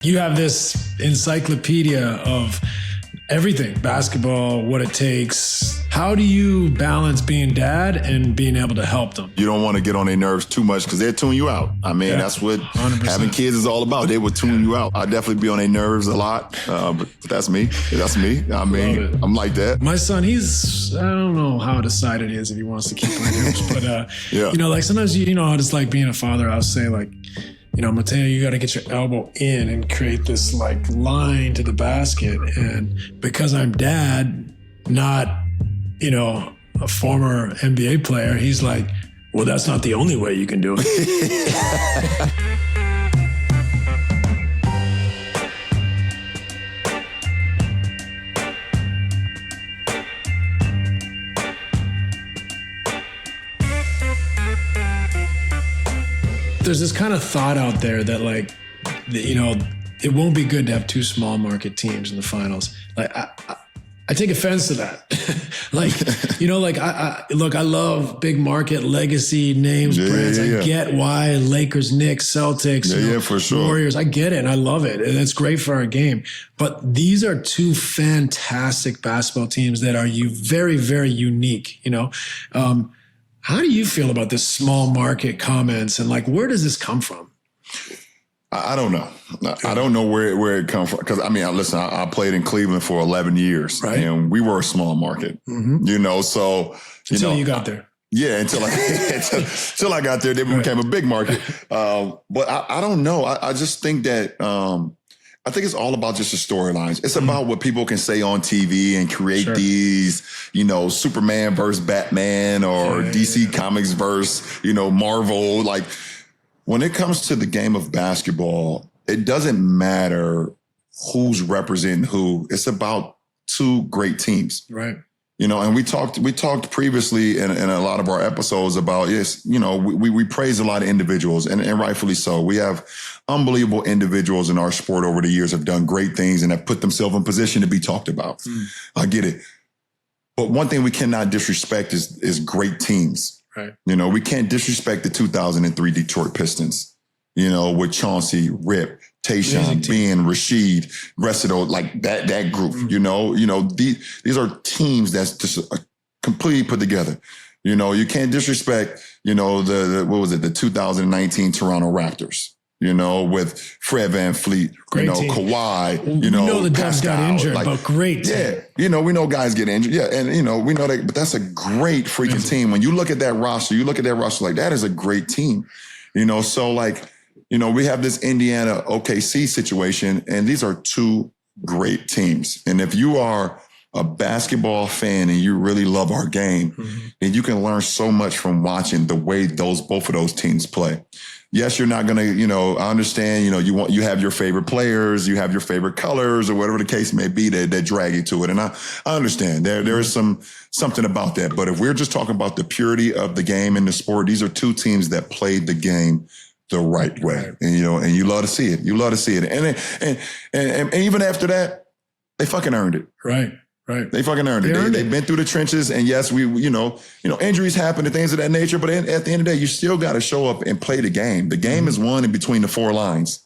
You have this encyclopedia of everything, basketball, what it takes. How do you balance being dad and being able to help them? You don't want to get on their nerves too much because they'll tune you out. I mean, that's what 100%. Having kids is all about. They would tune you out. I definitely be on their nerves a lot, but that's me. That's me. I mean, I'm like that. My son, I don't know how decided he is if he wants to keep on hoops, but you know, like sometimes you know how it's like being a father. I'll say like, you know, Mateo, you got to get your elbow in and create this like line to the basket. And because I'm dad, not, you know, a former NBA player, he's like, well, that's not the only way you can do it. There's this kind of thought out there that like, you know, it won't be good to have two small market teams in the finals. Like I take offense to that. Like, you know, like look, I love big market legacy names, brands. I get why Lakers, Knicks, Celtics, you know, for sure. Warriors. I get it. And I love it. And it's great for our game. But these are two fantastic basketball teams that are very, very unique, you know? How do you feel about this small market comments and like, where does this come from? I don't know. I don't know where it comes from. Because I mean, listen, I played in Cleveland for 11 years, right? And we were a small market, you know. So until you got there, until I got there, they became a big market. But I don't know. I just think that. I think it's all about just the storylines. It's about what people can say on TV and create these, you know, Superman versus Batman or DC Comics versus, you know, Marvel. Like when it comes to the game of basketball, it doesn't matter who's representing who. It's about two great teams. Right. You know, and we talked previously in a lot of our episodes about, yes, you know, we praise a lot of individuals and rightfully so. We have unbelievable individuals in our sport over the years have done great things and have put themselves in position to be talked about. I get it. But one thing we cannot disrespect is great teams. Right. You know, we can't disrespect the 2003 Detroit Pistons, you know, with Chauncey, Rip, Tayshaun, Ben, Rashid, rest of those, like that group, you know, these are teams that's just completely put together. You know, you can't disrespect, you know, the 2019 Toronto Raptors, you know, with Fred VanVleet, great you know, team. Kawhi, you know, we know the Dubs Pascal, got injured, like, but great team. Yeah, you know, we know guys get injured. Yeah, and, you know, we know that, but that's a great freaking team. When you look at that roster, like, that is a great team, you know, so like, you know, we have this Indiana OKC situation, and these are two great teams. And if you are a basketball fan and you really love our game, then you can learn so much from watching the way both of those teams play. Yes, you're not going to, you know, I understand, you know, you have your favorite players, you have your favorite colors or whatever the case may be that drag you to it. And I understand there is something about that. But if we're just talking about the purity of the game and the sport, these are two teams that played the game the right way. And, you know, and you love to see it. You love to see it. And even after that, they fucking earned it. Right. Right. They fucking earned it. They've been through the trenches. And yes, you know, injuries happen and things of that nature. But at the end of the day, you still got to show up and play the game. The game is won in between the four lines.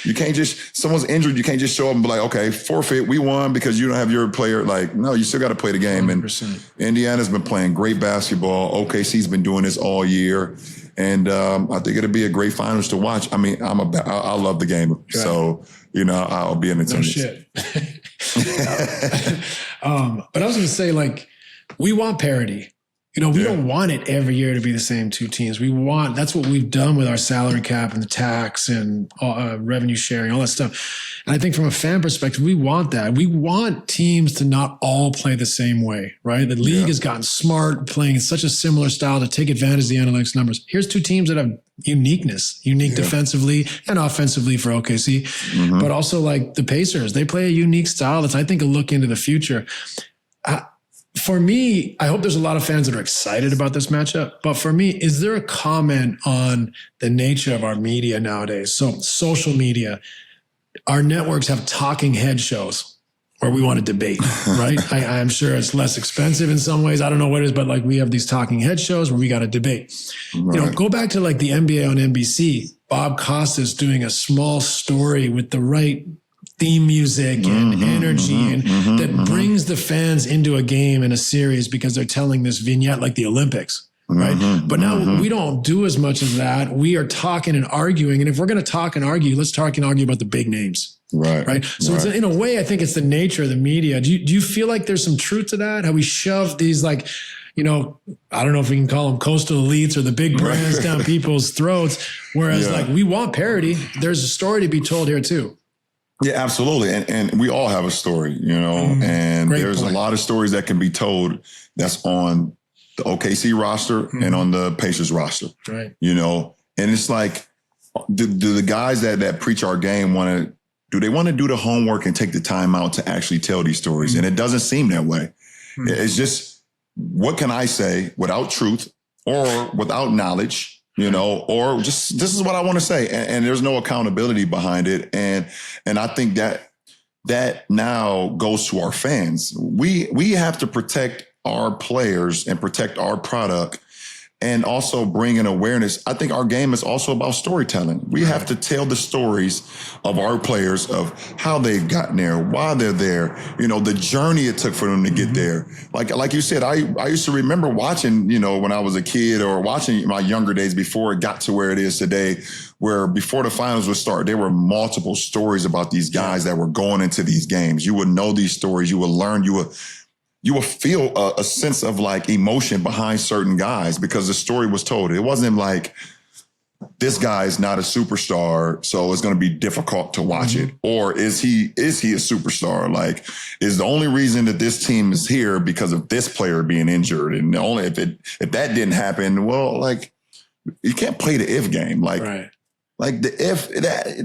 You can't someone's injured. You can't just show up and be like, okay, forfeit. We won because you don't have your player. Like, no, you still got to play the game. 100%. And Indiana's been playing great basketball. OKC's been doing this all year. And I think it'll be a great finals to watch. I mean, I love the game. Right. So, you know, I'll be in attendance. No shit. But I was going to say, like, we want parity. You know, we don't want it every year to be the same two teams. That's what we've done with our salary cap and the tax and revenue sharing, all that stuff. And I think from a fan perspective, we want that. We want teams to not all play the same way, right? The league has gotten smart, playing in such a similar style to take advantage of the analytics numbers. Here's two teams that have unique defensively and offensively for OKC, but also like the Pacers. They play a unique style that's, I think, a look into the future. For me, I hope there's a lot of fans that are excited about this matchup. But for me, is there a comment on the nature of our media nowadays? So social media, our networks have talking head shows where we want to debate, right? I'm sure it's less expensive in some ways. I don't know what it is, but like we have these talking head shows where we got to debate. Right. You know, go back to like the NBA on NBC. Bob Costas doing a small story with the right theme music and energy that brings the fans into a game and a series because they're telling this vignette like the Olympics. Right. But now we don't do as much of that. We are talking and arguing. And if we're going to talk and argue, let's talk and argue about the big names. Right. Right. So it's, in a way, I think it's the nature of the media. Do you feel like there's some truth to that? How we shove these, like, you know, I don't know if we can call them coastal elites or the big brands down people's throats. Whereas like we want parity. There's a story to be told here too. Yeah, absolutely. And we all have a story, you know, and there's a lot of stories that can be told that's on the OKC roster and on the Pacers roster, right? You know, and it's like, do the guys that preach our game do they want to do the homework and take the time out to actually tell these stories? And it doesn't seem that way. It's just, what can I say without truth or without knowledge, you know, or just, this is what I want to say. And there's no accountability behind it. And I think that now goes to our fans. We have to protect our players and protect our product and also bring an awareness. I think our game is also about storytelling. We have to tell the stories of our players, of how they've gotten there, why they're there, you know, the journey it took for them to get there. Like you said, I used to remember watching, you know, when I was a kid, or watching my younger days before it got to where it is today, where before the finals would start, there were multiple stories about these guys that were going into these games. You would know these stories. You would learn. You will feel a sense of like emotion behind certain guys because the story was told. It wasn't like, this guy is not a superstar, so it's going to be difficult to watch it. Or is he a superstar? Like, is the only reason that this team is here because of this player being injured? And only if that didn't happen, well, like, you can't play the if game. Like, like the if,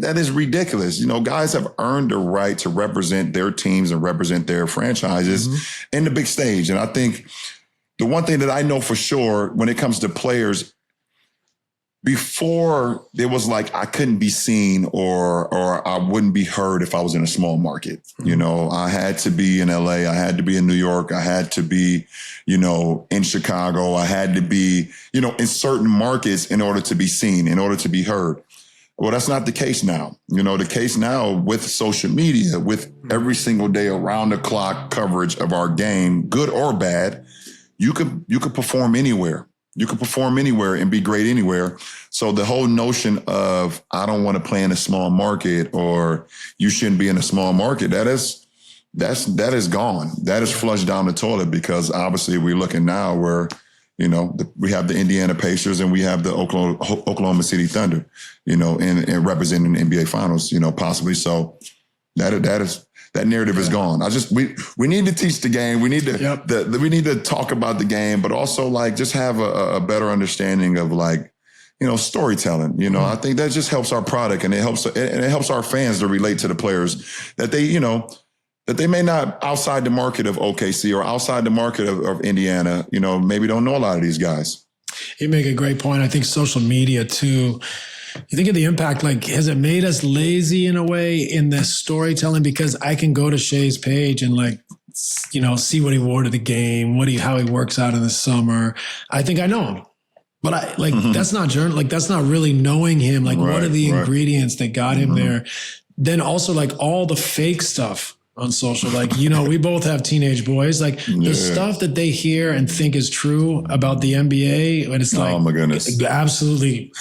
that is ridiculous. You know, guys have earned the right to represent their teams and represent their franchises in the big stage. And I think the one thing that I know for sure when it comes to players, before there was like, I couldn't be seen or I wouldn't be heard if I was in a small market. You know, I had to be in LA. I had to be in New York. I had to be, you know, in Chicago. I had to be, you know, in certain markets in order to be seen, in order to be heard. Well, that's not the case now. You know, the case now with social media, with every single day around the clock coverage of our game, good or bad, you could perform anywhere. You could perform anywhere and be great anywhere. So the whole notion of, I don't want to play in a small market, or you shouldn't be in a small market, that is gone. That is flushed down the toilet, because obviously we're looking now where, you know, we have the Indiana Pacers and we have the Oklahoma City Thunder, you know, and representing the NBA Finals, you know, possibly. So that narrative is gone. We need to teach the game. We need to we need to talk about the game, but also like just have a better understanding of like, you know, storytelling. You know, I think that just helps our product, and it helps our fans to relate to the players, that they, you know, that they may not, outside the market of OKC or outside the market of Indiana, you know, maybe don't know a lot of these guys. You make a great point. I think social media too, you think of the impact, like, has it made us lazy in a way in the storytelling? Because I can go to Shea's page and like, you know, see what he wore to the game, how he works out in the summer. I think I know him. But I like, that's not that's not really knowing him. Like, what are the ingredients that got him there? Then also like all the fake stuff on social, like, you know, we both have teenage boys, like the stuff that they hear and think is true about the NBA, and it's like, oh my goodness, absolutely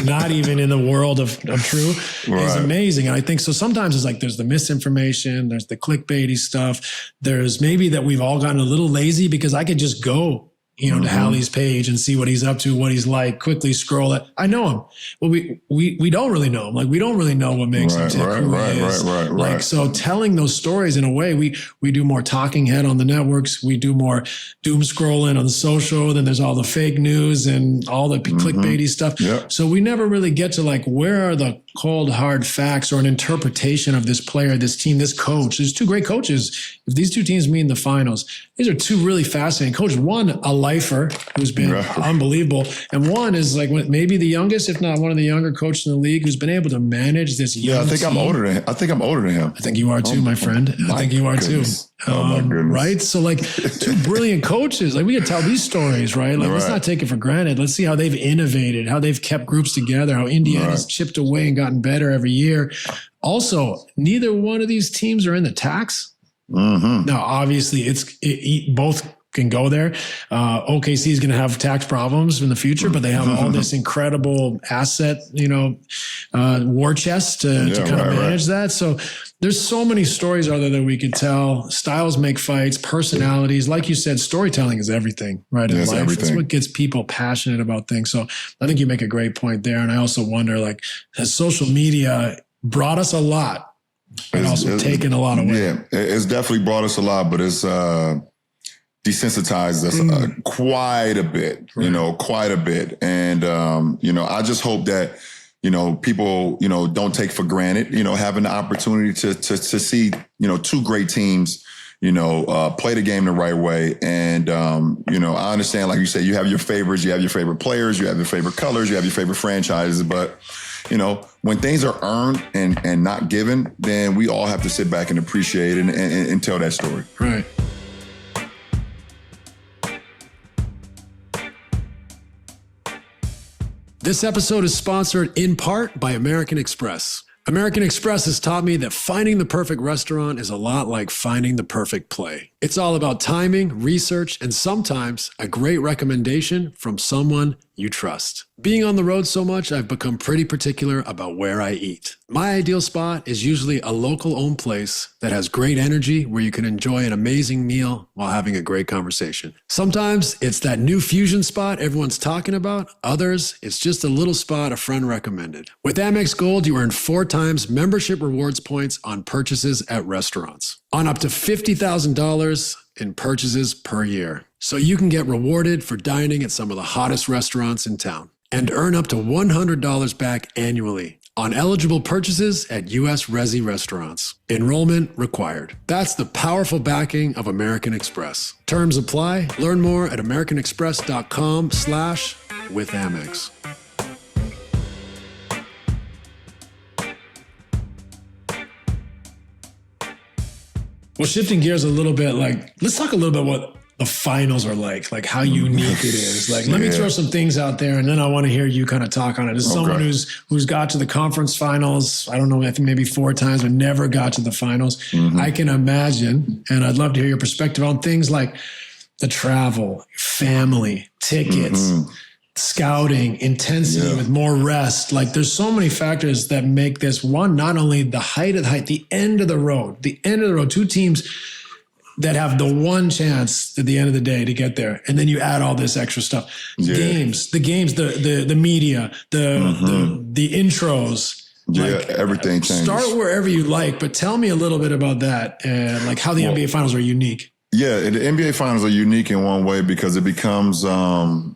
not even in the world of true, is amazing. And I think so sometimes it's like, there's the misinformation, there's the clickbaity stuff, there's maybe that we've all gotten a little lazy, because I could just go, you know, to Hallie's page and see what he's up to, what he's like, quickly scroll it. I know him. Well, we don't really know him. Like, we don't really know what makes him tick, who he is. Like, so telling those stories in a way, we do more talking head on the networks. We do more doom scrolling on the social. Then there's all the fake news and all the clickbaity stuff. Yep. So we never really get to like, where are the cold, hard facts or an interpretation of this player, this team, this coach? There's two great coaches. If these two teams meet in the finals, these are two really fascinating coaches. One, a lifer who's been unbelievable. And one is like maybe the youngest, if not one of the younger coaches in the league, who's been able to manage this young I think team. I'm older than him. I think I'm older than him. I think you are too, my friend. I think you are too. Oh my goodness. Right? So like two brilliant coaches, like we can tell these stories, right? Like let's not take it for granted. Let's see how they've innovated, how they've kept groups together, how Indiana's chipped away and gotten better every year. Also, neither one of these teams are in the tax. Now, obviously, both can go there. OKC is going to have tax problems in the future, but they have all this incredible asset, war chest to kind of manage that. So there's so many stories out there that we could tell. Styles make fights, personalities. Like you said, storytelling is everything, right? In life. Everything. It's what gets people passionate about things. So I think you make a great point there. And I also wonder, like, has social media brought us a lot and also taken a lot away? Yeah, it's definitely brought us a lot, but it's desensitized us quite a bit, quite a bit. And, I just hope that, people, don't take for granted, having the opportunity to see, two great teams, play the game the right way. And, I understand, like you said, you have your favorites, you have your favorite players, you have your favorite colors, you have your favorite franchises. But, when things are earned and not given, then we all have to sit back and appreciate it and tell that story. Right. This episode is sponsored in part by American Express. American Express has taught me that finding the perfect restaurant is a lot like finding the perfect play. It's all about timing, research, and sometimes a great recommendation from someone you trust. Being on the road so much, I've become pretty particular about where I eat. My ideal spot is usually a local-owned place that has great energy where you can enjoy an amazing meal while having a great conversation. Sometimes it's that new fusion spot everyone's talking about. Others, it's just a little spot a friend recommended. With Amex Gold, you earn 4 times membership rewards points on purchases at restaurants, on up to $50,000 in purchases per year. So you can get rewarded for dining at some of the hottest restaurants in town and earn up to $100 back annually on eligible purchases at U.S. Resi restaurants. Enrollment required. That's the powerful backing of American Express. Terms apply. Learn more at americanexpress.com/withAmex. Well, shifting gears a little bit, let's talk a little bit what the finals are like how unique it is. Let me throw some things out there, and then I want to hear you kind of talk on it. As someone who's got to the conference finals, I don't know, I think maybe 4 times, but never got to the finals. I can imagine, and I'd love to hear your perspective on things like the travel, family, tickets, scouting, intensity with more rest. There's so many factors that make this one, not only the height, the end of the road, two teams that have the one chance at the end of the day to get there. And then you add all this extra stuff. The games, the media, the intros. Everything changes. Start wherever you like, but tell me a little bit about that and how the NBA finals are unique. Yeah, the NBA finals are unique in one way because it becomes you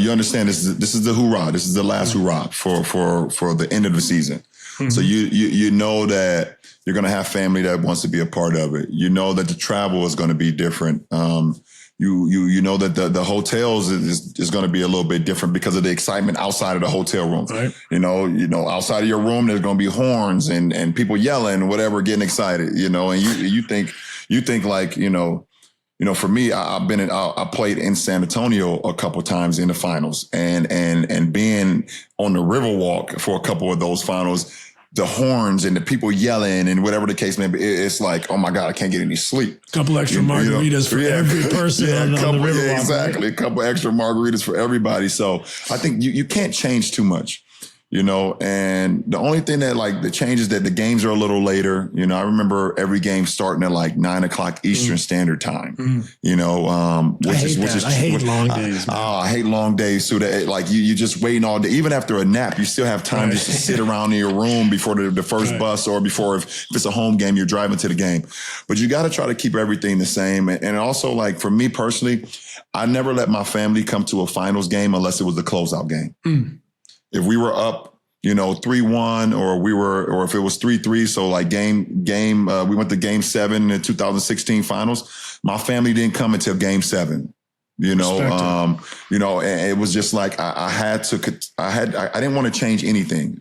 understand this is the hoorah. This is the last hoorah for the end of the season. So you know that you're going to have family that wants to be a part of it. You know that the travel is going to be different. You know that the hotels is going to be a little bit different because of the excitement outside of the hotel room. Right. You know, outside of your room, there's going to be horns and people yelling and whatever, getting excited, and you think for me, I played in San Antonio a couple of times in the finals and being on the Riverwalk for a couple of those finals, the horns and the people yelling and whatever the case may be, it's like, oh my God, I can't get any sleep. A couple extra margaritas for every person on the Riverwalk. Yeah, exactly. Right? A couple extra margaritas for everybody. So I think you can't change too much. And the only thing that the changes that the games are a little later. I remember every game starting at 9:00 Eastern Standard Time. I hate long days. I hate long days. So that you just waiting all day. Even after a nap, you still have time just to sit around in your room before the first bus or before if it's a home game, you're driving to the game. But you got to try to keep everything the same. And also for me personally, I never let my family come to a finals game unless it was a closeout game. If we were up, 3-1 or if it was 3-3, so we went to game 7 in 2016 finals. My family didn't come until game 7. And it was just I didn't want to change anything.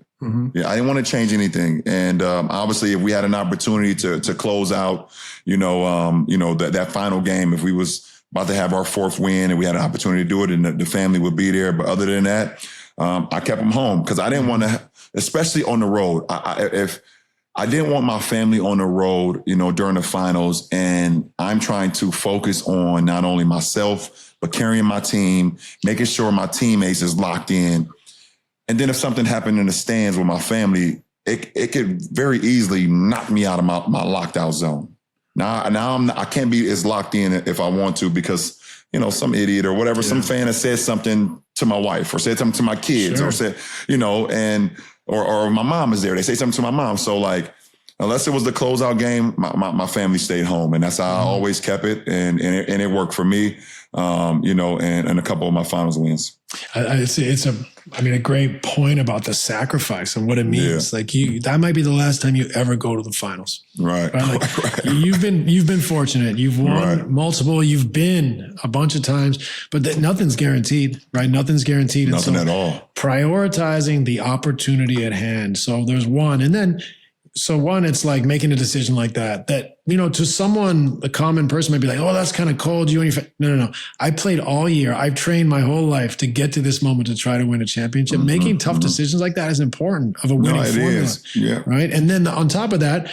Yeah, I didn't want to change anything. And obviously, if we had an opportunity to close out, that final game, if we was about to have our fourth win and we had an opportunity to do it, and the family would be there. But other than that, I kept them home because I didn't want to, especially on the road. If I didn't want my family on the road, during the finals, and I'm trying to focus on not only myself but carrying my team, making sure my teammates is locked in. And then if something happened in the stands with my family, it could very easily knock me out of my locked out zone. Now I can't be as locked in if I want to because, some idiot or whatever, some fan has said something to my wife or said something to my kids or said, or my mom is there. They say something to my mom. So unless it was the closeout game, my family stayed home, and that's how I always kept it. And it worked for me, and a couple of my finals wins. It's a great point about the sacrifice and what it means. Yeah. That might be the last time you ever go to the finals. Right. Right? You've been fortunate. You've won multiple. You've been a bunch of times, but nothing's guaranteed, right? Nothing's guaranteed. Nothing at all. Prioritizing the opportunity at hand. So there's one, and then. So one, it's like making a decision like that, to someone, a common person might be like, oh, that's kind of cold. No. I played all year. I've trained my whole life to get to this moment to try to win a championship. Making tough decisions like that is important of a winning formula. Is. Yeah. Right. And then on top of that,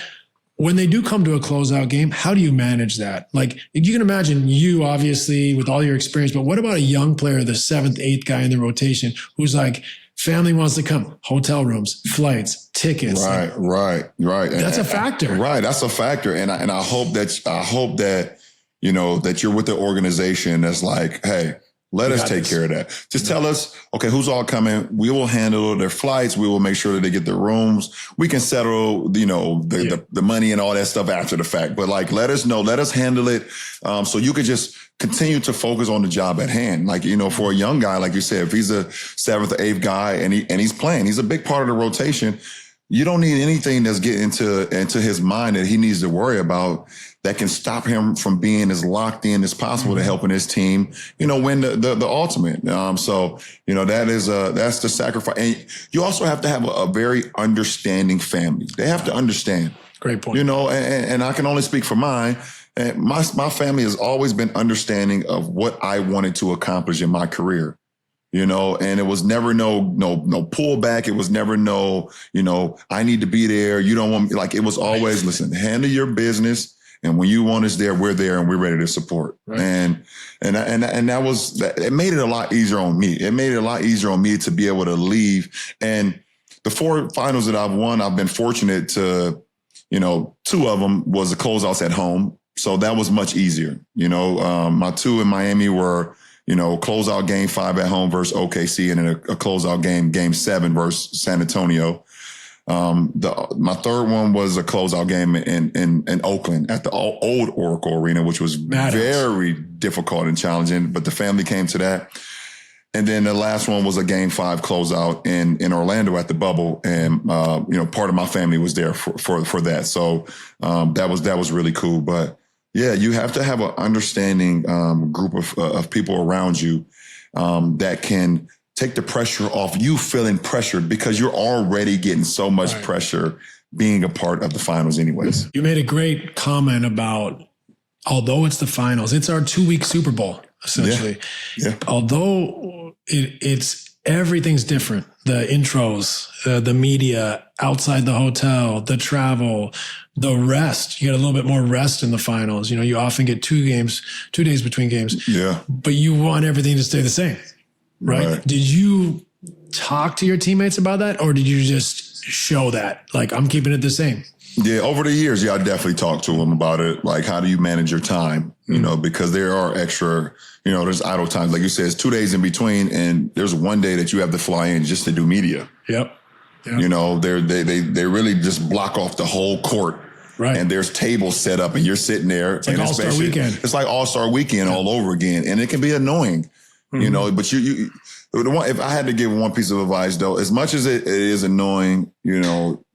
when they do come to a closeout game, how do you manage that? Like you can imagine you obviously with all your experience, but what about a young player, the 7th, 8th guy in the rotation who's like, family wants to come, hotel rooms, flights, tickets. Right. That's a factor. Right. That's a factor. And I hope that, that you're with the organization that's like, hey, let us take care of that. Just tell us, okay, who's all coming? We will handle their flights. We will make sure that they get their rooms. We can settle, the money and all that stuff after the fact. But let us know, let us handle it. So you could just continue to focus on the job at hand. For a young guy, like you said, if he's a 7th or 8th guy and he's playing, he's a big part of the rotation. You don't need anything that's getting into his mind that he needs to worry about that can stop him from being as locked in as possible to helping his team, win the ultimate. That's the sacrifice. And you also have to have a very understanding family. They have to understand. Great point. And I can only speak for mine. And my family has always been understanding of what I wanted to accomplish in my career. And it was never no pullback. It was never I need to be there. You don't want me. It was always, listen, handle your business. And when you want us there, we're there and we're ready to support. Right. And that was, it made it a lot easier on me. It made it a lot easier on me to be able to leave. And the 4 finals that I've won, I've been fortunate to, 2 of them was the closeouts at home. So that was much easier. My 2 in Miami were, closeout game 5 at home versus OKC, and then a closeout game 7 versus San Antonio. My 3rd one was a closeout game in Oakland at the old Oracle Arena, which was very difficult and challenging, but the family came to that. And then the last one was a game 5 closeout in Orlando at the Bubble. And, part of my family was there for that. So, that was really cool. But yeah, you have to have an understanding, group of people around you, that can take the pressure off you feeling pressured because you're already getting so much pressure being a part of the finals anyways. You made a great comment about, although it's the finals, it's our 2-week Super Bowl, essentially. Yeah. Although it's everything's different. The intros, the media, outside the hotel, the travel, the rest. You get a little bit more rest in the finals. You often get 2 days between games. Yeah. But you want everything to stay the same. Right? Did you talk to your teammates about that, or did you just show that, I'm keeping it the same? Yeah, over the years, I definitely talked to them about it. How do you manage your time? Because there are extra, there's idle times. Like you said, it's 2 days in between, and there's one day that you have to fly in just to do media. Yep. They really just block off the whole court. Right. And there's tables set up, and you're sitting there. It's like All-Star Weekend. It's like All-Star Weekend all over again, and it can be annoying. But if I had to give one piece of advice though, as much as it is annoying,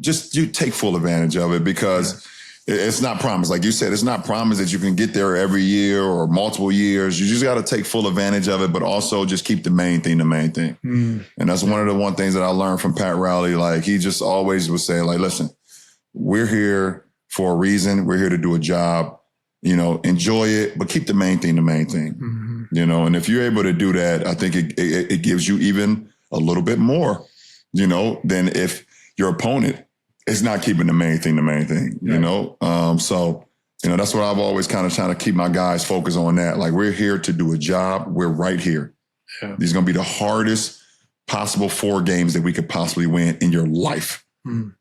just you take full advantage of it because It's not promised. Like you said, it's not promised that you can get there every year or multiple years. You just got to take full advantage of it, but also just keep the main thing the main thing. And that's one of the things that I learned from Pat Riley. Like he just always would say, like, listen, we're here for a reason. We're here to do a job, enjoy it, but keep the main thing the main thing, and if you're able to do that, I think it gives you even a little bit more, than if your opponent is not keeping the main thing, So, that's what I've always kind of trying to keep my guys focused on that. Like we're here to do a job. We're right here. Yeah. These are going to be the hardest possible 4 games that we could possibly win in your life.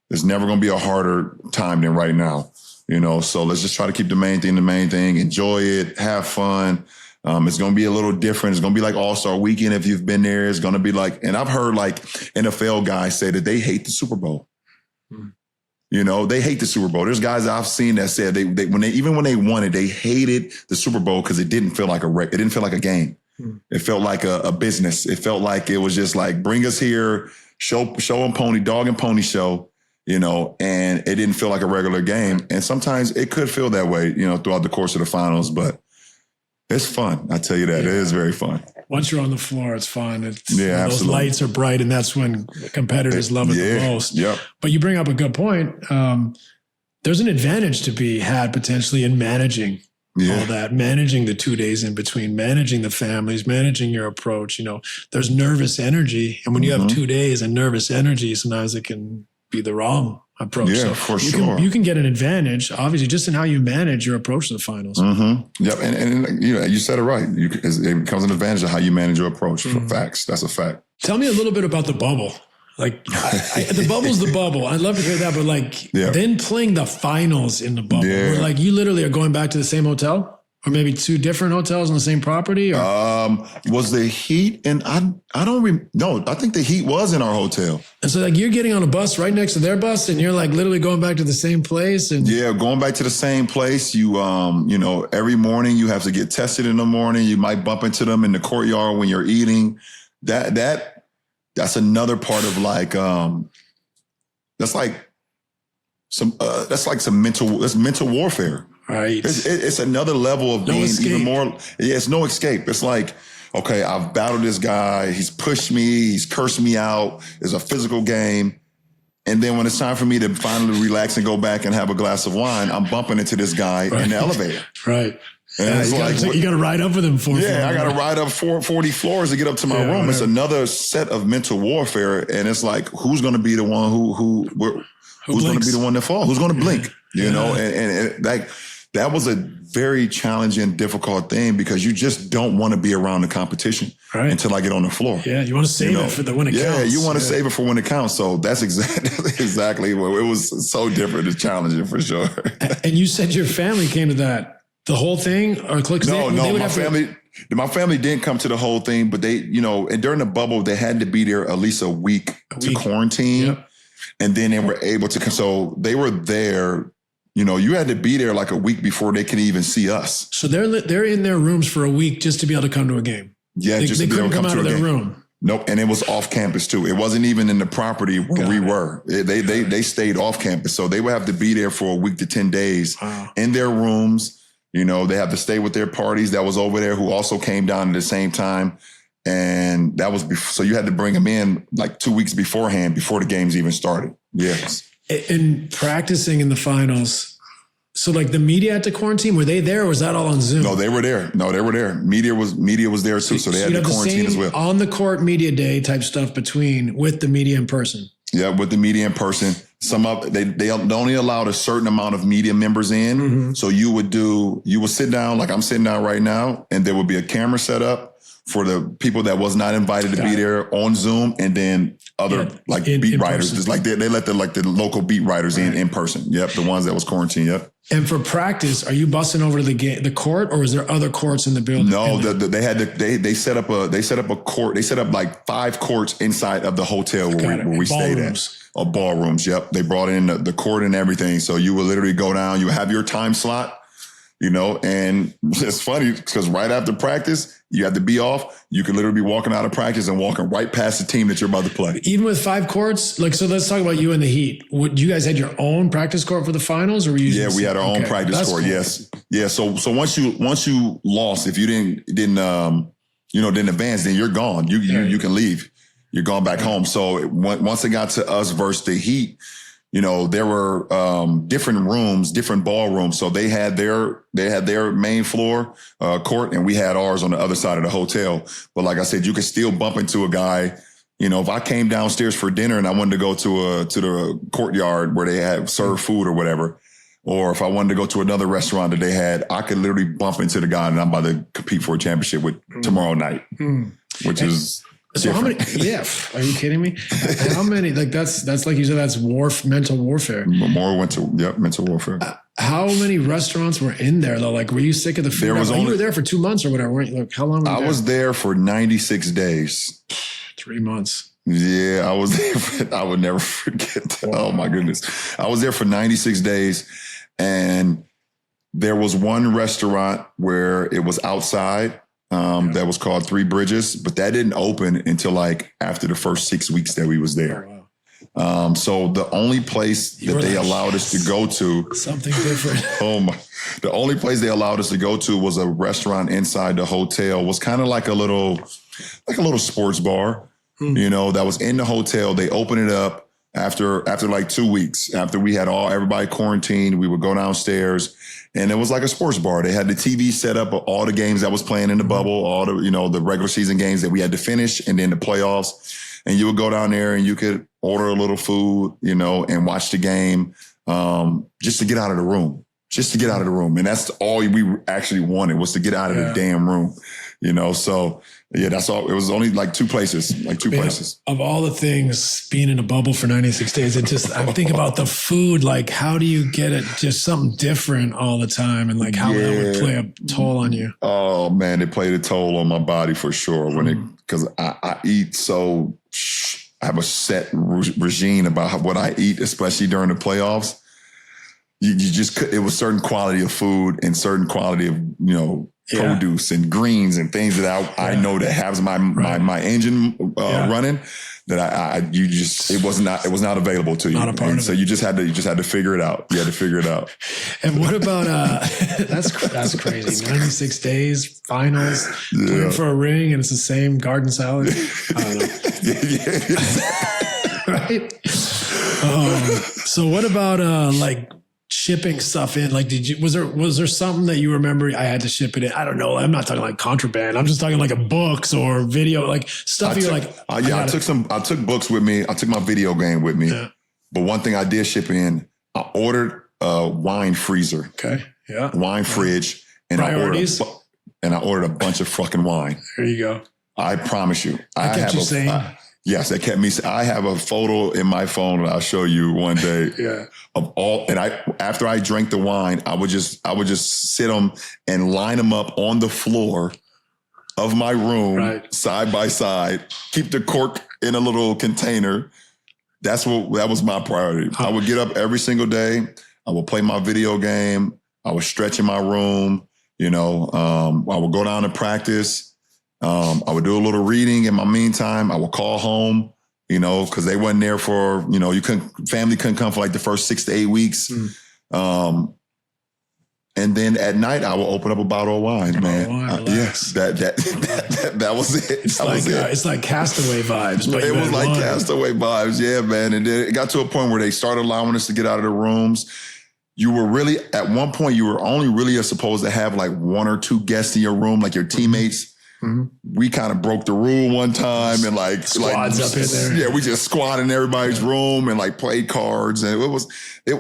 There's never going to be a harder time than right now, So let's just try to keep the main thing, enjoy it, have fun. It's going to be a little different. It's going to be like All-Star Weekend if you've been there. It's going to be like, and I've heard like NFL guys say that they hate the Super Bowl. They hate the Super Bowl. There's guys I've seen that said when they won it, they hated the Super Bowl because it didn't feel like it didn't feel like a game. It felt like a business. It felt like it was just like bring us here, show and pony, dog and pony show, and it didn't feel like a regular game. And sometimes it could feel that way, throughout the course of the finals, but it's fun. I tell you that. It is very fun. Once you're on the floor, it's fun. Those lights are bright, and that's when competitors love it the most. Yep. But you bring up a good point. There's an advantage to be had potentially in managing all that, managing the 2 days in between, managing the families, managing your approach. There's nervous energy. And when you have 2 days and nervous energy, sometimes it can be the wrong approach. Yeah, for sure. You can get an advantage, obviously, just in how you manage your approach to the finals. Yep. And you said it right. It becomes an advantage of how you manage your approach. For facts. That's a fact. Tell me a little bit about the bubble. Like the bubble's the bubble. I'd love to hear that, but then playing the finals in the bubble, where like you literally are going back to the same hotel. Or maybe 2 different hotels on the same property? Or? Was the Heat? And I don't no, I think the Heat was in our hotel. And so like you're getting on a bus right next to their bus and you're like literally going back to the same place. And yeah, going back to the same place. You, every morning you have to get tested in the morning. You might bump into them in the courtyard when you're eating. That's another part of like, that's mental warfare. Right. It's another level of being even more. Yeah, it's no escape. It's like, okay, I've battled this guy. He's pushed me. He's cursed me out. It's a physical game. And then when it's time for me to finally relax and go back and have a glass of wine, I'm bumping into this guy in the elevator. Right. And you got to ride up with him for I got to ride up 40 floors to get up to my room. It's another set of mental warfare. And it's like, who's going to be the one who's going to be the one that falls? Who's going to blink? And like, that was a very challenging, difficult thing because you just don't want to be around the competition until I get on the floor. Yeah, you want to save it for when it counts. Yeah, you want to save it for when it counts. So that's exactly what it was. So different. It's challenging for sure. And you said your family came to that, the whole thing? Or my family didn't come to the whole thing, but they, and during the bubble, they had to be there at least a week to quarantine. Yep. And then they were able to, so they were there. You had to be there like a week before they could even see us. So they're in their rooms for a week just to be able to come to a game. Yeah, they couldn't come out of their room. Nope, and it was off campus too. It wasn't even in the property where we were. They stayed off campus, so they would have to be there for a week to 10 days in their rooms. They have to stay with their parties that was over there who also came down at the same time. And that was so you had to bring them in like 2 weeks beforehand before the games even started. Yes. And practicing in the finals. So like the media had to quarantine, were they there or was that all on Zoom? No, they were there. Media was there too. So they had to quarantine as well. On the court media day type stuff with the media in person. Yeah, with the media in person. They only allowed a certain amount of media members in. Mm-hmm. So you would sit down like I'm sitting down right now, and there would be a camera set up for the people that was not invited to be there on Zoom, and then other beat writers, just like they let the local beat writers in person. Yep, the ones that was quarantined. Yep. And for practice, are you busting over to the court, or is there other courts in the building? No, they set up a court. They set up like 5 courts inside of the hotel where we stayed at. Ballrooms. Yep, they brought in the court and everything. So you would literally go down. You have your time slot. And it's funny because right after practice, you have to be off, you can literally be walking out of practice and walking right past the team that you're about to play. Even with 5 courts, like, so let's talk about you and the Heat. You guys had your own practice court for the finals, or were you? Yeah, we had our own practice court. Cool. Yes, yeah. So once you lost, if you didn't advance, then you're gone. You can leave. You're going back home. So once it got to us versus the Heat, there were different rooms, different ballrooms. So they had their main floor court, and we had ours on the other side of the hotel. But like I said, you could still bump into a guy. If I came downstairs for dinner and I wanted to go to the courtyard where they had served food or whatever, or if I wanted to go to another restaurant that they had, I could literally bump into the guy and I'm about to compete for a championship with tomorrow night, which is. So different. How many? Yeah, are you kidding me? How many? Like that's like you said, that's mental warfare. Mental warfare. How many restaurants were in there though? Like, were you sick of the food? You were there for 2 months or whatever, weren't you? Like, how long? I was there for 96 days. 3 months. Yeah, I was there. I would never forget that. Wow. Oh my goodness, I was there for 96 days, and there was one restaurant where it was outside. That was called Three Bridges, but that didn't open until like after the first 6 weeks that we was there. Oh, wow. So the only place that they allowed us to go to something different. The only place they allowed us to go to was a restaurant inside the hotel. It was kind of like a little sports bar, that was in the hotel. They opened it up after like 2 weeks, after we had everybody quarantined. We would go downstairs. And it was like a sports bar. They had the TV set up of all the games that was playing in the bubble, all the, the regular season games that we had to finish, and then the playoffs. And you would go down there and you could order a little food, and watch the game, just to get out of the room. And that's all we actually wanted, was to get out of the damn room, So yeah, that's all. It was only like two places. Of all the things, being in a bubble for 96 days, I'm thinking about the food. Like, how do you get it just something different all the time? And like how that would play a toll on you. Oh man, it played a toll on my body for sure. Because I eat I have a set regime about what I eat, especially during the playoffs. You just it was certain quality of food and certain quality of, produce and greens and things that I know that has my engine running, that it was not available to you. Not a part of so it. you just had to figure it out. You had to figure it out. And what about that's crazy. 96 days, finals, playing for a ring, and it's the same garden salad. I don't know. Right? So what about like shipping stuff in? Like, was there something that you remember I had to ship it in? I don't know. I'm not talking like contraband. I'm just talking like a books or video, like stuff I took books with me. I took my video game with me. Yeah. But one thing I did ship in, I ordered a wine freezer. Okay. Yeah. Wine fridge. And priorities. I ordered a bunch of fucking wine. There you go. I promise you. Yes, that kept me. I have a photo in my phone that I'll show you one day. Of all, and after I drank the wine, I would just sit them and line them up on the floor of my room, side by side. Keep the cork in a little container. That was my priority. I would get up every single day. I would play my video game. I would stretch in my room. I would go down to practice. I would do a little reading in my meantime. I would call home, because they wasn't there for, family couldn't come for like the first 6 to 8 weeks. And then at night I will open up a bottle of wine, man. Yes, that was it. It's like Castaway vibes. But it was like wine. Castaway vibes. Yeah, man. And then it got to a point where they started allowing us to get out of the rooms. You were really, at one point, you were only really supposed to have like 1 or 2 guests in your room, like your teammates. Mm-hmm. We kind of broke the rule one time and squads up in there. Yeah, we just squatted in everybody's room and like played cards. And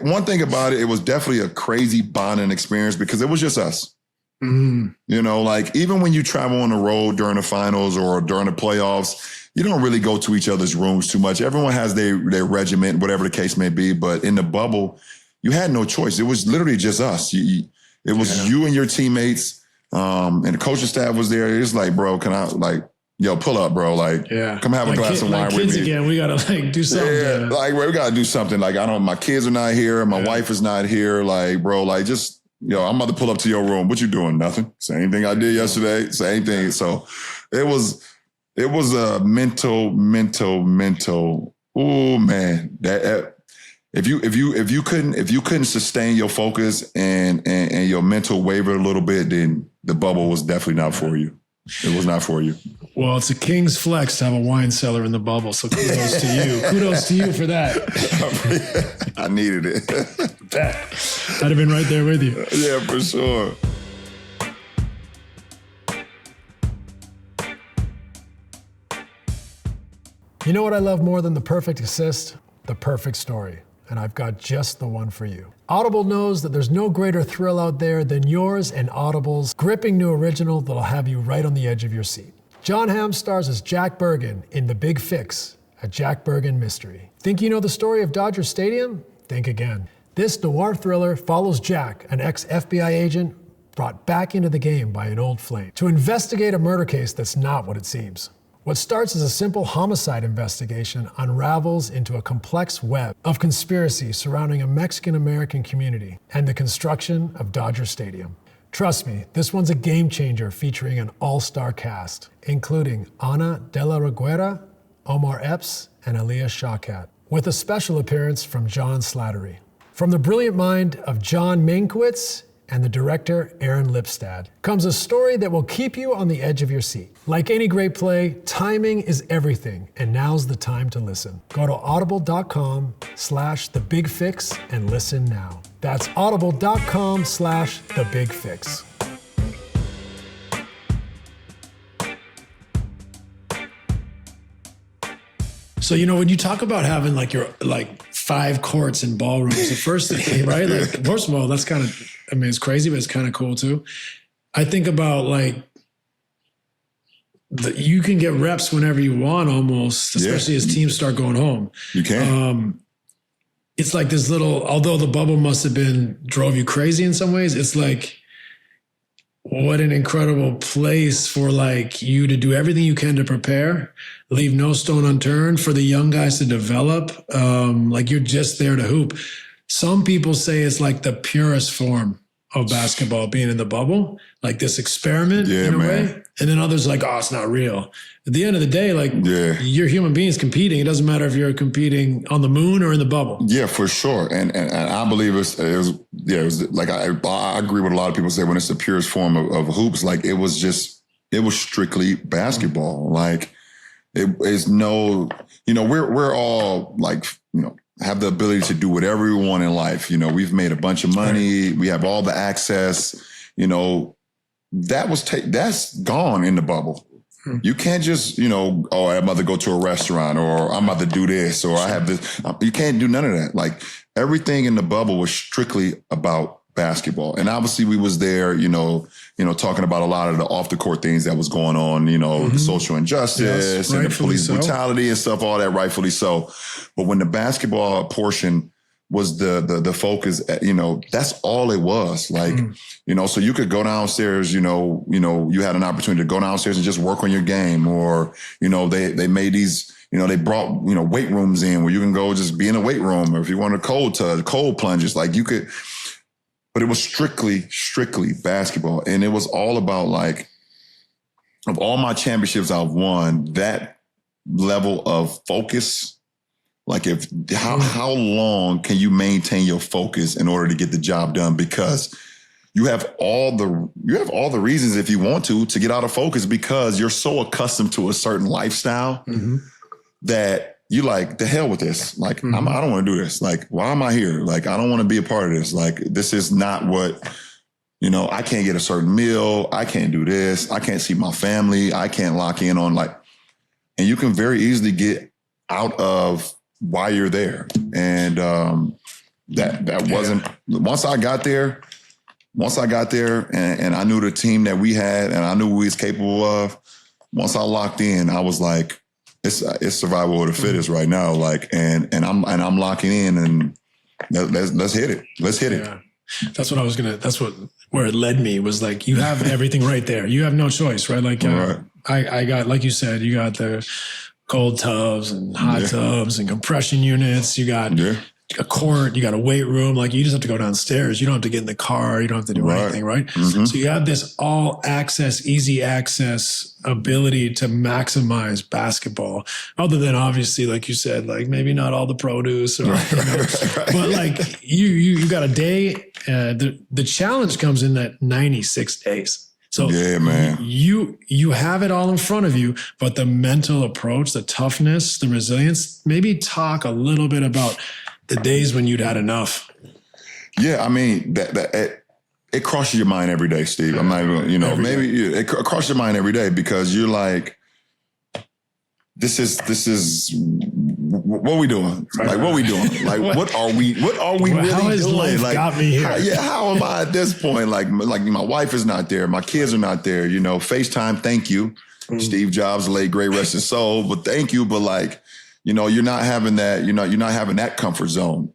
one thing about it, it was definitely a crazy bonding experience because it was just us. Mm-hmm. Like even when you travel on the road during the finals or during the playoffs, you don't really go to each other's rooms too much. Everyone has their regiment, whatever the case may be. But in the bubble, you had no choice. It was literally just us. It was you and your teammates. And the coaching staff was there. It's like, bro, can I pull up, bro? Like, come have a glass of wine with me. Again, we gotta do something. Yeah, we gotta do something. Like, my kids are not here. My wife is not here. Like, bro, just Yo, I'm about to pull up to your room. What you doing? Nothing. Same thing I did yesterday. Same thing. So it was a mental. Oh man, that if you couldn't sustain your focus and your mental wavered a little bit, then the bubble was definitely not for you. It was not for you. Well, it's a king's flex to have a wine cellar in the bubble. So kudos to you. Kudos to you for that. I needed it. I'd have been right there with you. Yeah, for sure. You know what I love more than the perfect assist? The perfect story. And I've got just the one for you. Audible knows that there's no greater thrill out there than yours and Audible's gripping new original that'll have you right on the edge of your seat. Jon Hamm stars as Jack Bergen in The Big Fix, a Jack Bergen mystery. Think you know the story of Dodger Stadium? Think again. This noir thriller follows Jack, an ex-FBI agent brought back into the game by an old flame, to investigate a murder case that's not what it seems. What starts as a simple homicide investigation unravels into a complex web of conspiracy surrounding a Mexican-American community and the construction of Dodger Stadium. Trust me, this one's a game changer featuring an all-star cast, including Ana de la Reguera, Omar Epps, and Aaliyah Shawkat, with a special appearance from John Slattery. From the brilliant mind of John Mankiewicz and the director Aaron Lipstadt comes a story that will keep you on the edge of your seat. Like any great play, timing is everything, and now's the time to listen. Go to audible.com/thebigfix and listen now. That's audible.com/thebigfix. So, when you talk about having like your 5 courts and ballrooms, the first thing, right? Like, first of all, that's kind of, it's crazy, but it's kind of cool too. I think about you can get reps whenever you want almost, especially as teams start going home. You can. It's like this little, although the bubble must have drove you crazy in some ways, it's like, what an incredible place for you to do everything you can to prepare, leave no stone unturned for the young guys to develop. You're just there to hoop. Some people say it's like the purest form of basketball being in the bubble, like this experiment in a way. And then others it's not real. At the end of the day, you're human beings competing. It doesn't matter if you're competing on the moon or in the bubble. Yeah, for sure. And I believe it was like, I agree with a lot of people say when it's the purest form of hoops, it was strictly basketball. We're all have the ability to do whatever we want in life. We've made a bunch of money. We have all the access, that's gone in the bubble. You can't just, I'm about to go to a restaurant or I'm about to do this or I have this. You can't do none of that. Everything in the bubble was strictly about basketball. And obviously we was there, talking about a lot of the off the court things that was going on, the social injustice and the police brutality and stuff, all that, rightfully so. But when the basketball portion was the focus, that's all it was. So you could go downstairs, you had an opportunity to go downstairs and just work on your game, or, they made these, they brought, weight rooms in where you can go just be in a weight room, or if you want a cold plunges, you could, but it was strictly basketball. And it was all about of all my championships I've won, that level of focus. How long can you maintain your focus in order to get the job done? Because you have all the reasons if you want to get out of focus, because you're so accustomed to a certain lifestyle that you the hell with this. I don't want to do this. Why am I here? I don't want to be a part of this. This is not what, I can't get a certain meal. I can't do this. I can't see my family. I can't lock in on and you can very easily get out of why you're there. And that wasn't, once I got there and I knew the team that we had and I knew what we was capable of, once I locked in, I was it's survival of the fittest right now. And I'm locking in, and let's hit it. Let's hit it. That's where it led me was you have everything right there. You have no choice, right? I got, like you said, you got the cold tubs and hot tubs and compression units. You got a court, you got a weight room. Like you just have to go downstairs. You don't have to get in the car. You don't have to do anything, right? Mm-hmm. So you have this all access, easy access ability to maximize basketball. Other than obviously, like you said, like maybe not all the produce, or, but like you got a day. The challenge comes in that 96 days. So yeah, man, you have it all in front of you, but the mental approach, the toughness, the resilience. Maybe talk a little bit about the days when you'd had enough. Yeah, I mean, it crosses your mind every day, Steve. I'm not even, it crosses your mind every day because you're like, this is what we doing? Like, what we doing? Like, what are we really how has doing? Life like, got me here? How am I at this point? Like my wife is not there. My kids are not there. FaceTime, thank you. Steve Jobs, late great rest his soul, but thank you. But like, you're not having that, you're not having that comfort zone,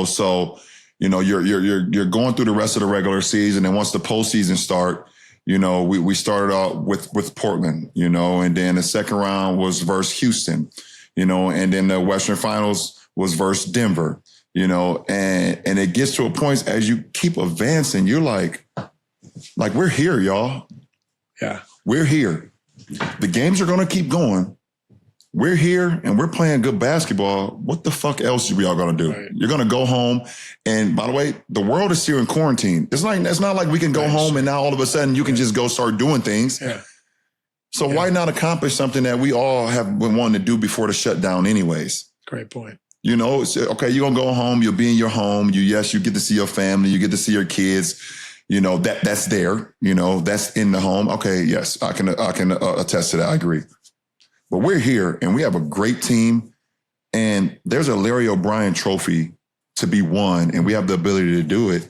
so, you're going through the rest of the regular season. And once the postseason start, we started out with Portland, and then the second round was versus Houston, and then the Western Finals was versus Denver, and it gets to a point as you keep advancing, you're like we're here, y'all. Yeah. We're here. The games are going to keep going. We're here and we're playing good basketball. What the fuck else are we all going to do? Right. You're going to go home. And by the way, the world is here in quarantine. It's not like we can go home and now all of a sudden you can just go start doing things. Yeah. So why not accomplish something that we all have been wanting to do before the shutdown anyways? Great point. Okay, you're going to go home. You'll be in your home. You get to see your family. You get to see your kids. That's there. That's in the home. Okay, yes, I can attest to that. I agree. But we're here and we have a great team and there's a Larry O'Brien trophy to be won and we have the ability to do it.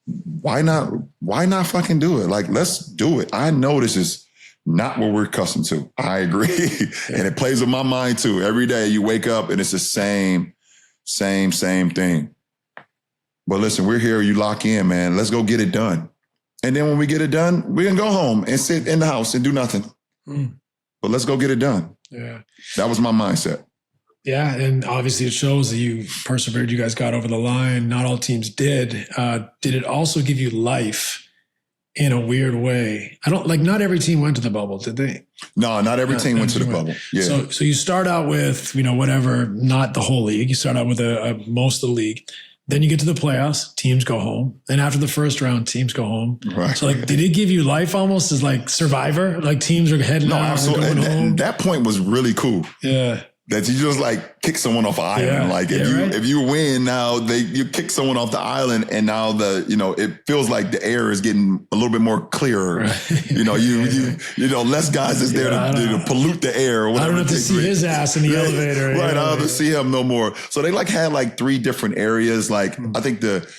Why not fucking do it? Like, let's do it. I know this is not what we're accustomed to. I agree. And it plays with my mind too. Every day you wake up and it's the same thing. But listen, we're here. You lock in, man. Let's go get it done. And then when we get it done, we can go home and sit in the house and do nothing. But let's go get it done. Yeah. That was my mindset. Yeah. And obviously it shows that you persevered. You guys got over the line. Not all teams did. Did it also give you life in a weird way? Not every team went to the bubble, did they? No, not every team went to the bubble. Yeah. So you start out with, whatever, not the whole league. You start out with most of the league. Then you get to the playoffs, teams go home. And after the first round, teams go home. Right. So did it give you life almost as like Survivor? Like teams are heading out and going home? That point was really cool. Yeah. That you just kick someone off the island. If you win now, you kick someone off the island and now it feels like the air is getting a little bit more clearer. Right. Less guys is there to pollute the air. Or whatever. I don't have to see his ass in the elevator. Right. I don't have to see him no more. So they had 3 different areas. I think the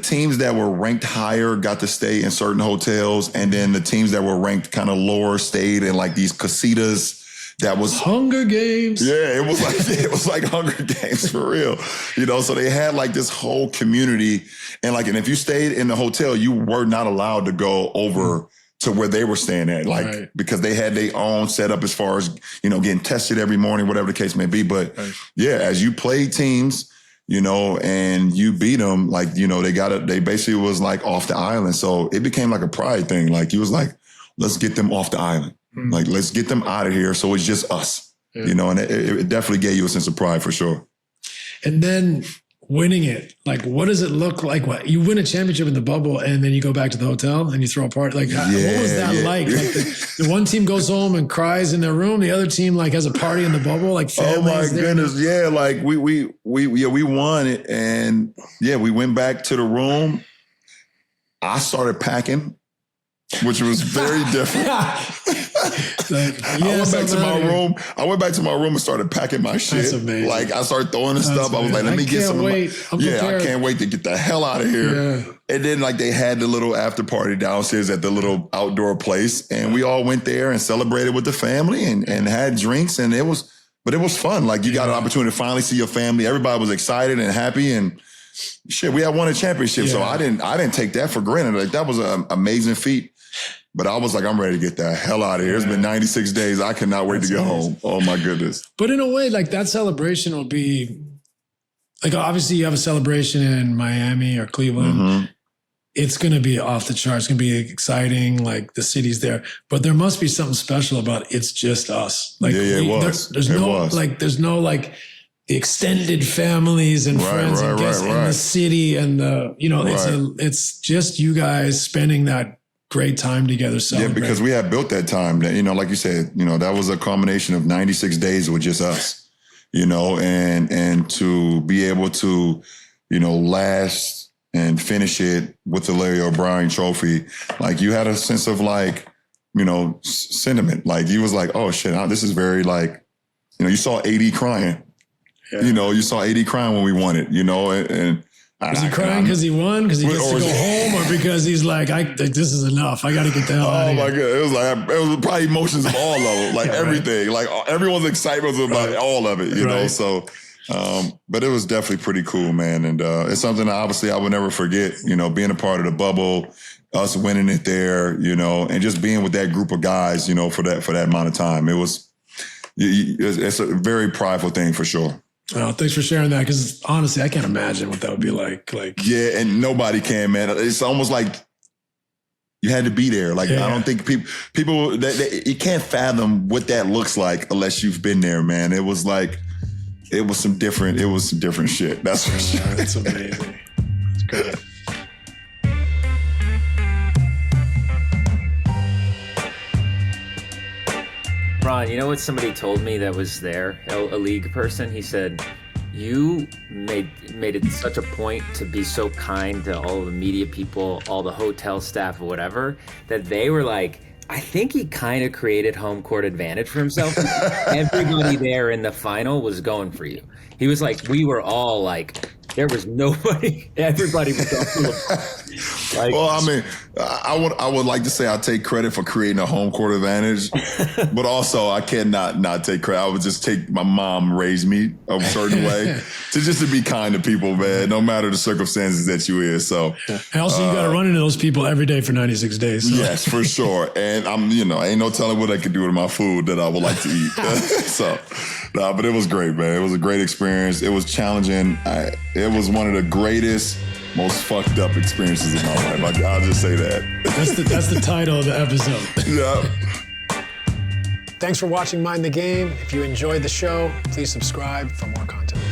teams that were ranked higher got to stay in certain hotels. And then the teams that were ranked kind of lower stayed in these casitas. That was Hunger Games. Yeah, it was like Hunger Games for real. So they had this whole community and if you stayed in the hotel, you were not allowed to go over to where they were staying at, because they had their own setup as far as, getting tested every morning, whatever the case may be. But as you played teams, and you beat them, they basically was off the island. So it became a pride thing. You was let's get them off the island. Let's get them out of here. So it's just us, and it definitely gave you a sense of pride for sure. And then winning it, what does it look like? What you win a championship in the bubble and then you go back to the hotel and you throw a party. What was that like? The one team goes home and cries in their room. The other team has a party in the bubble. Oh my goodness. Yeah. We won it. And we went back to the room. I started packing, which was very different. I went back to my room and started packing my shit. That's amazing. I started throwing the stuff. I was let me get some. I can't wait to get the hell out of here. Yeah. And then they had the little after party downstairs at the little outdoor place, and we all went there and celebrated with the family and had drinks, and it was fun. You got an opportunity to finally see your family. Everybody was excited and happy, and shit, we had won a championship. Yeah. So I didn't take that for granted. That was an amazing feat. But I was I'm ready to get the hell out of here. It's been 96 days. I cannot wait to get home. Oh, my goodness. But in a way, that celebration will be like obviously you have a celebration in Miami or Cleveland. Mm-hmm. It's going to be off the charts. It's going to be exciting. Like the city's there, but there must be something special about it's just us. Like it was. There's no like the extended families and friends and guests in the city, and it's just you guys spending that great time together. Yeah, because we had built that time that, like you said, that was a combination of 96 days with just us, and to be able to, last and finish it with the Larry O'Brien trophy. Like you had a sense of like, sentiment. Like you was like, oh shit, this is very like, you saw AD crying. Yeah. You saw AD crying when we won it, and was he crying because he won? Because he gets to go home, or because he's like, this is enough. I got to get the hell out of here. Oh my God. It was probably emotions of all of it, like everything, like everyone's excitement was about all of it, you know? So, but it was definitely pretty cool, man. And it's something that obviously I would never forget, being a part of the bubble, us winning it there, and just being with that group of guys, for that amount of time. It's a very prideful thing for sure. Oh, thanks for sharing that. Because honestly, I can't imagine what that would be like. Yeah, and nobody can, man. It's almost like you had to be there. Like I don't think people you can't fathom what that looks like unless you've been there, man. It was some different shit. That's for sure. That's amazing. That's great. Ron, you know what somebody told me that was there, a league person? He said, you made it such a point to be so kind to all the media people, all the hotel staff or whatever, that they were like, I think he kind of created home court advantage for himself. Everybody there in the final was going for you. He was like, we were all like, there was nobody, everybody was going. Well, I mean, I would like to say I take credit for creating a home court advantage, but also I cannot not take credit. I would just take my mom raised me a certain way to be kind to people, man, no matter the circumstances that you in. So, and also you got to run into those people every day for 96 days. So. Yes, for sure. And ain't no telling what I could do to my food that I would like to eat. So, but it was great, man. It was a great experience. It was challenging. It was one of the greatest, most fucked up experiences of my life. I'll just say that. That's the title of the episode. Yeah. Thanks for watching Mind the Game. If you enjoyed the show, please subscribe for more content.